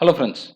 Hello friends,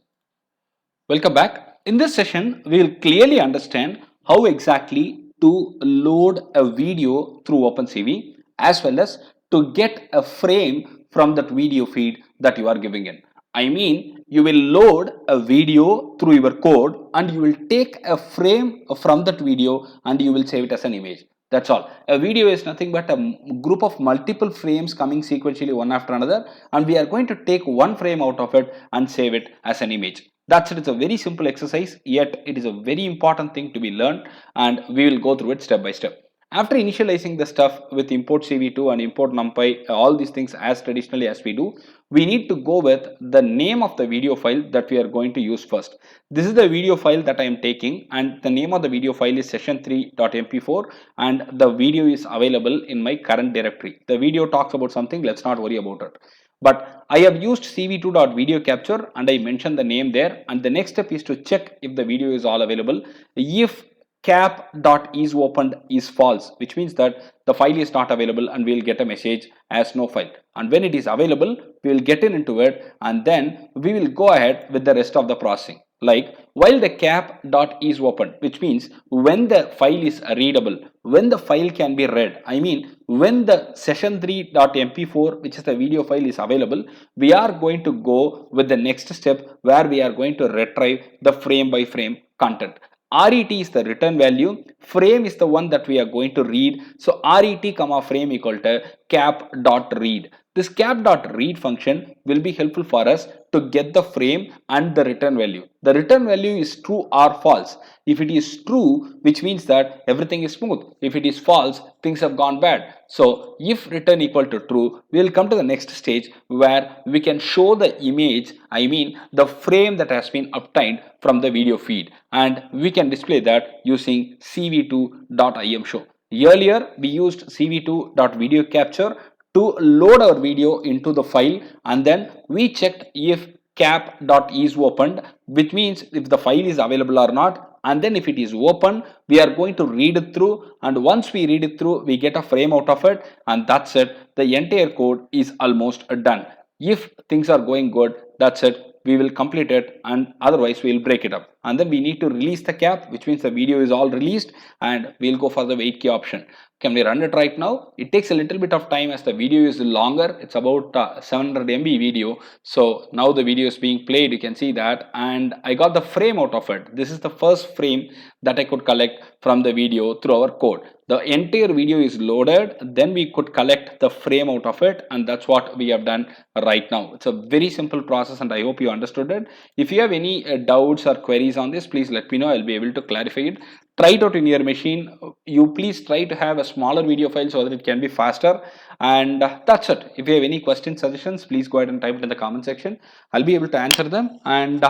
welcome back. In this session, we will clearly understand how exactly to load a video through OpenCV as well as to get a frame from that video feed that you are giving in. I mean, you will load a video through your code and you will take a frame from that video and you will save it as an image. That's all. A video is nothing but a group of multiple frames coming sequentially one after another, and we are going to take one frame out of it and save it as an image. That's it. It's a very simple exercise, yet it is a very important thing to be learned, and we will go through it step by step. After initializing the stuff with import CV2 and import NumPy, all these things as traditionally as we do, we need to go with the name of the video file that we are going to use first. This is the video file that I am taking, and the name of the video file is session3.mp4, and the video is available in my current directory. The video talks about something, let's not worry about it. But I have used cv2.video capture and I mentioned the name there, and the next step is to check if the video is all available. If cap.isOpened is false, which means that the file is not available, and we will get a message as no file. And when it is available, we will get into it, and then we will go ahead with the rest of the processing. Like while the cap.isOpened, which means when the file is readable, when the file can be read, I mean when the session3.mp4, which is the video file, is available, we are going to go with the next step where we are going to retrieve the frame by frame content. RET is the return value, frame is the one that we are going to read. So RET comma frame equal to cap.read. This cap.read function will be helpful for us to get the frame and the return value. The return value is true or false. If it is true, which means that everything is smooth. If it is false, things have gone bad. So if return equal to true, we will come to the next stage where we can show the image, I mean the frame that has been obtained from the video feed, and we can display that using cv2.imshow. Earlier we used cv2.video capture to load our video into the file, and then we checked if cap.isOpened, which means if the file is available or not, and then if it is open, we are going to read it through, and once we read it through, we get a frame out of it, and that's it. The entire code is almost done. If things are going good, that's it, we will complete it, and otherwise we will break it up, and then we need to release the cap, which means the video is all released, and we'll go for the wait key option. Can we run it right now? It takes a little bit of time as the video is longer. It's about 700 MB video. So now the video is being played, you can see that, and I got the frame out of it. This is the first frame that I could collect from the video through our code. The entire video is loaded, then we could collect the frame out of it, and that's what we have done right now. It's a very simple process, and I hope you understood it. If you have any doubts or queries on this, please let me know. I'll be able to clarify it. Try it out in your machine. You please try to have a smaller video file so that it can be faster, and that's it. If you have any questions, suggestions, please go ahead and type it in the comment section. I'll be able to answer them, and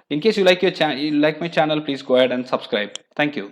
in case you like my channel, please go ahead and subscribe. Thank you.